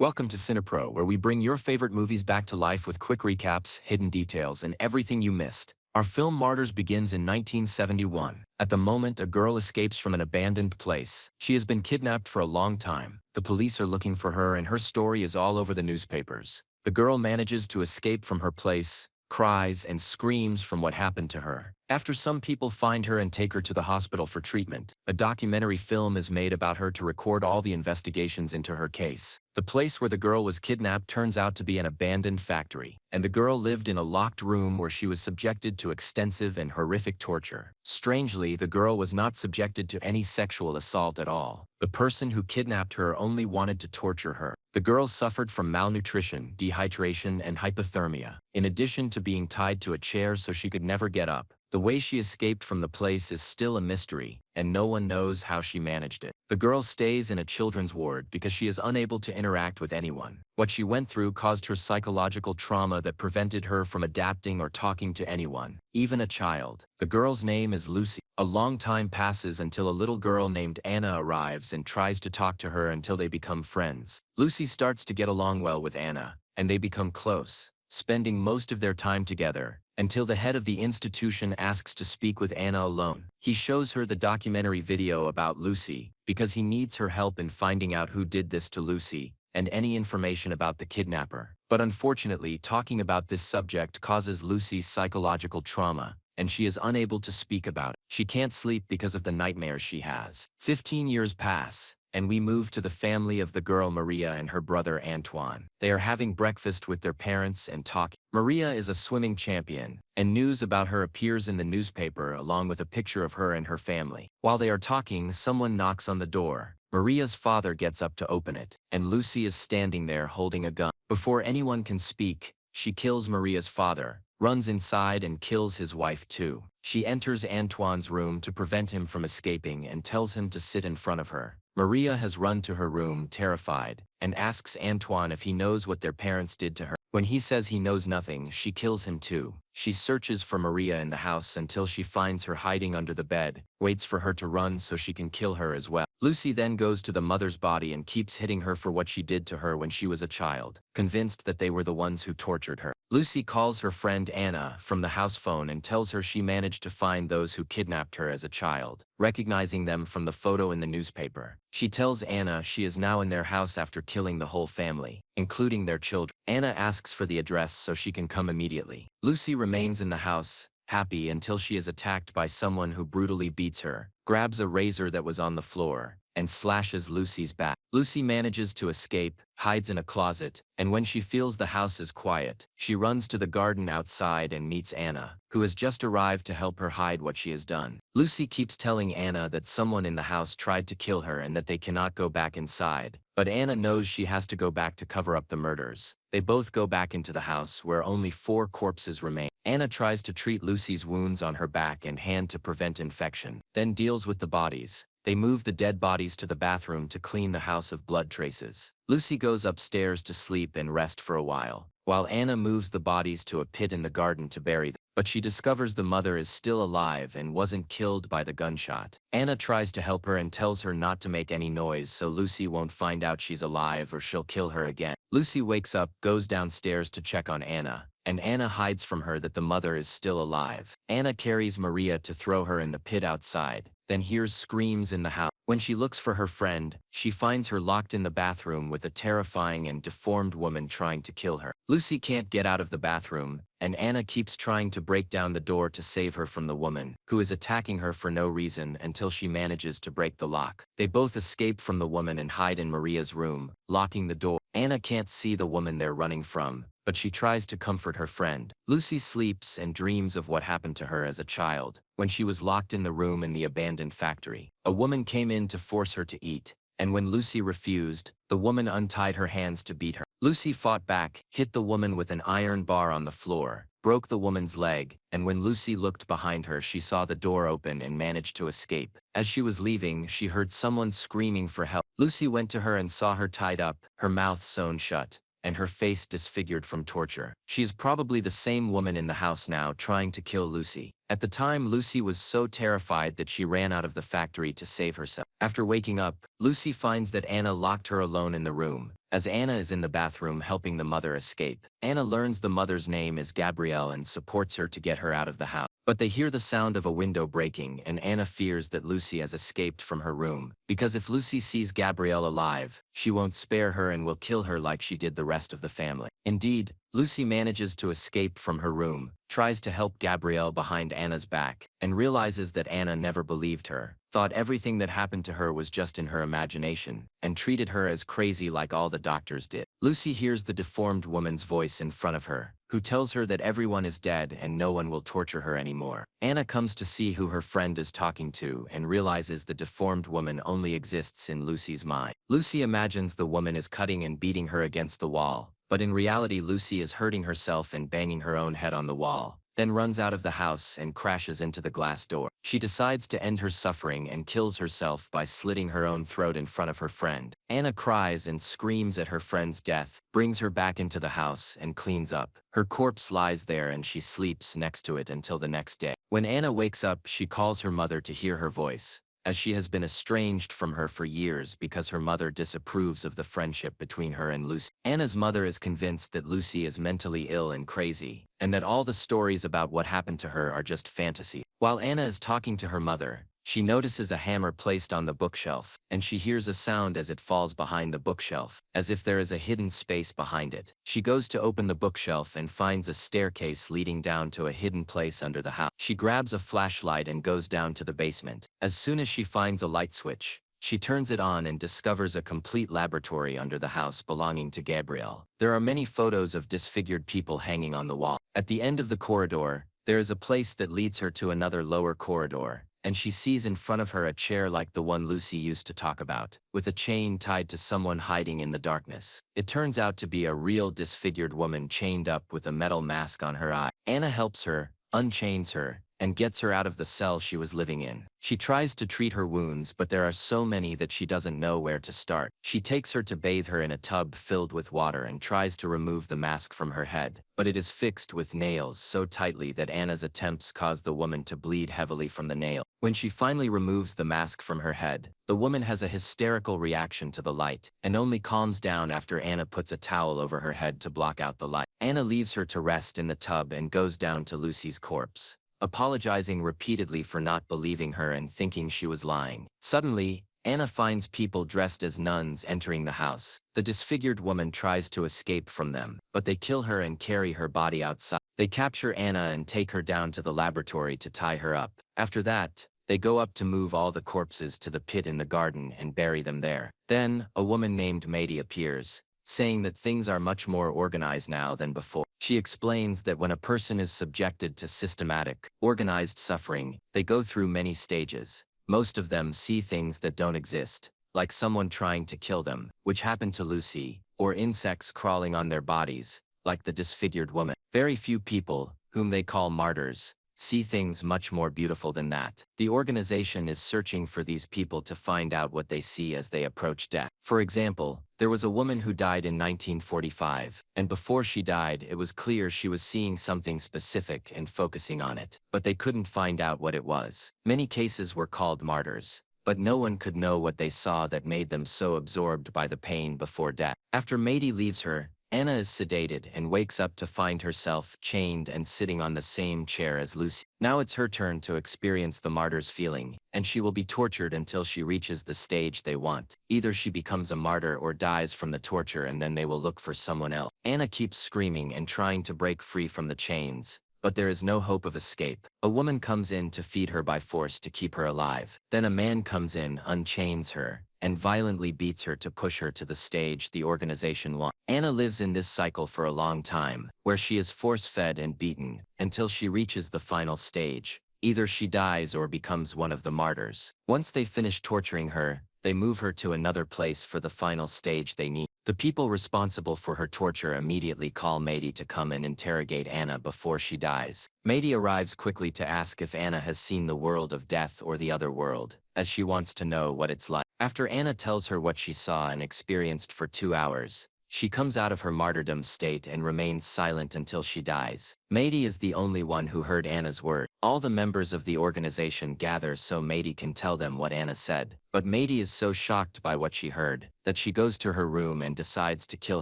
Welcome to CINEPRO, where we bring your favorite movies back to life with quick recaps, hidden details, and everything you missed. Our film Martyrs begins in 1971. At the moment, a girl escapes from an abandoned place. She has been kidnapped for a long time. The police are looking for her, and her story is all over the newspapers. The girl manages to escape from her place, cries and screams from what happened to her. After some people find her and take her to the hospital for treatment, a documentary film is made about her to record all the investigations into her case. The place where the girl was kidnapped turns out to be an abandoned factory, and the girl lived in a locked room where she was subjected to extensive and horrific torture. Strangely, the girl was not subjected to any sexual assault at all. The person who kidnapped her only wanted to torture her. The girl suffered from malnutrition, dehydration, and hypothermia, in addition to being tied to a chair so she could never get up. The way she escaped from the place is still a mystery, and no one knows how she managed it. The girl stays in a children's ward because she is unable to interact with anyone. What she went through caused her psychological trauma that prevented her from adapting or talking to anyone, even a child. The girl's name is Lucy. A long time passes until a little girl named Anna arrives and tries to talk to her until they become friends. Lucy starts to get along well with Anna, and they become close, spending most of their time together, until the head of the institution asks to speak with Anna alone. He shows her the documentary video about Lucy, because he needs her help in finding out who did this to Lucy, and any information about the kidnapper. But unfortunately, talking about this subject causes Lucy psychological trauma, and she is unable to speak about it. She can't sleep because of the nightmares she has. 15 years pass, and we move to the family of the girl Maria and her brother Antoine. They are having breakfast with their parents and talking. Maria is a swimming champion, and news about her appears in the newspaper along with a picture of her and her family. While they are talking, someone knocks on the door. Maria's father gets up to open it, and Lucy is standing there holding a gun. Before anyone can speak, she kills Maria's father, runs inside and kills his wife too. She enters Antoine's room to prevent him from escaping and tells him to sit in front of her. Maria has run to her room terrified, and asks Antoine if he knows what their parents did to her. When he says he knows nothing, she kills him too. She searches for Maria in the house until she finds her hiding under the bed, waits for her to run so she can kill her as well. Lucy then goes to the mother's body and keeps hitting her for what she did to her when she was a child, convinced that they were the ones who tortured her. Lucy calls her friend Anna from the house phone and tells her she managed to find those who kidnapped her as a child, recognizing them from the photo in the newspaper. She tells Anna she is now in their house after killing the whole family, including their children. Anna asks for the address so she can come immediately. Lucy remains in the house, happy until she is attacked by someone who brutally beats her, grabs a razor that was on the floor, and slashes Lucy's back. Lucy manages to escape, hides in a closet, and when she feels the house is quiet, she runs to the garden outside and meets Anna, who has just arrived to help her hide what she has done. Lucy keeps telling Anna that someone in the house tried to kill her and that they cannot go back inside, but Anna knows she has to go back to cover up the murders. They both go back into the house where only 4 corpses remain. Anna tries to treat Lucy's wounds on her back and hand to prevent infection, then deals with the bodies. They move the dead bodies to the bathroom to clean the house of blood traces. Lucy goes upstairs to sleep and rest for a while Anna moves the bodies to a pit in the garden to bury them. But she discovers the mother is still alive and wasn't killed by the gunshot. Anna tries to help her and tells her not to make any noise so Lucy won't find out she's alive or she'll kill her again. Lucy wakes up, goes downstairs to check on Anna, and Anna hides from her that the mother is still alive. Anna carries Maria to throw her in the pit outside, then hears screams in the house. When she looks for her friend, she finds her locked in the bathroom with a terrifying and deformed woman trying to kill her. Lucy can't get out of the bathroom, and Anna keeps trying to break down the door to save her from the woman, who is attacking her for no reason until she manages to break the lock. They both escape from the woman and hide in Maria's room, locking the door. Anna can't see the woman they're running from, but she tries to comfort her friend. Lucy sleeps and dreams of what happened to her as a child, when she was locked in the room in the abandoned factory. A woman came in to force her to eat, and when Lucy refused, the woman untied her hands to beat her. Lucy fought back, hit the woman with an iron bar on the floor, broke the woman's leg, and when Lucy looked behind her she saw the door open and managed to escape. As she was leaving, she heard someone screaming for help. Lucy went to her and saw her tied up, her mouth sewn shut, and her face disfigured from torture. She is probably the same woman in the house now trying to kill Lucy. At the time, Lucy was so terrified that she ran out of the factory to save herself. After waking up, Lucy finds that Anna locked her alone in the room, as Anna is in the bathroom helping the mother escape. Anna learns the mother's name is Gabrielle and supports her to get her out of the house. But they hear the sound of a window breaking and Anna fears that Lucy has escaped from her room, because if Lucy sees Gabrielle alive, she won't spare her and will kill her like she did the rest of the family. Indeed, Lucy manages to escape from her room, tries to help Gabrielle behind Anna's back, and realizes that Anna never believed her, thought everything that happened to her was just in her imagination, and treated her as crazy like all the doctors did. Lucy hears the deformed woman's voice in front of her, who tells her that everyone is dead and no one will torture her anymore. Anna comes to see who her friend is talking to and realizes the deformed woman only exists in Lucy's mind. Lucy imagines the woman is cutting and beating her against the wall, but in reality Lucy is hurting herself and banging her own head on the wall, then runs out of the house and crashes into the glass door. She decides to end her suffering and kills herself by slitting her own throat in front of her friend. Anna cries and screams at her friend's death, brings her back into the house and cleans up. Her corpse lies there and she sleeps next to it until the next day. When Anna wakes up, she calls her mother to hear her voice, as she has been estranged from her for years because her mother disapproves of the friendship between her and Lucy. Anna's mother is convinced that Lucy is mentally ill and crazy, and that all the stories about what happened to her are just fantasy. While Anna is talking to her mother, she notices a hammer placed on the bookshelf, and she hears a sound as it falls behind the bookshelf, as if there is a hidden space behind it. She goes to open the bookshelf and finds a staircase leading down to a hidden place under the house. She grabs a flashlight and goes down to the basement. As soon as she finds a light switch, she turns it on and discovers a complete laboratory under the house belonging to Gabrielle. There are many photos of disfigured people hanging on the wall. At the end of the corridor, there is a place that leads her to another lower corridor, and she sees in front of her a chair like the one Lucy used to talk about, with a chain tied to someone hiding in the darkness. It turns out to be a real disfigured woman chained up with a metal mask on her eye. Anna helps her, unchains her, and gets her out of the cell she was living in. She tries to treat her wounds, but there are so many that she doesn't know where to start. She takes her to bathe her in a tub filled with water and tries to remove the mask from her head, but it is fixed with nails so tightly that Anna's attempts cause the woman to bleed heavily from the nail. When she finally removes the mask from her head, the woman has a hysterical reaction to the light, and only calms down after Anna puts a towel over her head to block out the light. Anna leaves her to rest in the tub and goes down to Lucy's corpse, apologizing repeatedly for not believing her and thinking she was lying. Suddenly, Anna finds people dressed as nuns entering the house. The disfigured woman tries to escape from them, but they kill her and carry her body outside. They capture Anna and take her down to the laboratory to tie her up. After that, they go up to move all the corpses to the pit in the garden and bury them there. Then, a woman named Mady appears, saying that things are much more organized now than before. She explains that when a person is subjected to systematic, organized suffering, they go through many stages. Most of them see things that don't exist, like someone trying to kill them, which happened to Lucy, or insects crawling on their bodies, like the disfigured woman. Very few people, whom they call martyrs, see things much more beautiful than that. The organization is searching for these people to find out what they see as they approach death. For example, there was a woman who died in 1945, and before she died it was clear she was seeing something specific and focusing on it, but they couldn't find out what it was. Many cases were called martyrs, but no one could know what they saw that made them so absorbed by the pain before death. After Mady leaves her, Anna is sedated and wakes up to find herself chained and sitting on the same chair as Lucy. Now it's her turn to experience the martyr's feeling, and she will be tortured until she reaches the stage they want. Either she becomes a martyr or dies from the torture, and then they will look for someone else. Anna keeps screaming and trying to break free from the chains, but there is no hope of escape. A woman comes in to feed her by force to keep her alive. Then a man comes in, unchains her, and violently beats her to push her to the stage the organization wants. Anna lives in this cycle for a long time, where she is force-fed and beaten, until she reaches the final stage. Either she dies or becomes one of the martyrs. Once they finish torturing her, they move her to another place for the final stage they need. The people responsible for her torture immediately call Mady to come and interrogate Anna before she dies. Mady arrives quickly to ask if Anna has seen the world of death or the other world, as she wants to know what it's like. After Anna tells her what she saw and experienced for 2 hours, she comes out of her martyrdom state and remains silent until she dies. Mady is the only one who heard Anna's word. All the members of the organization gather so Mady can tell them what Anna said. But Mady is so shocked by what she heard that she goes to her room and decides to kill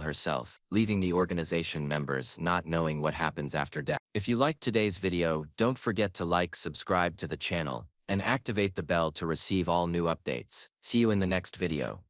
herself, leaving the organization members not knowing what happens after death. If you liked today's video, don't forget to like, subscribe to the channel, and activate the bell to receive all new updates. See you in the next video.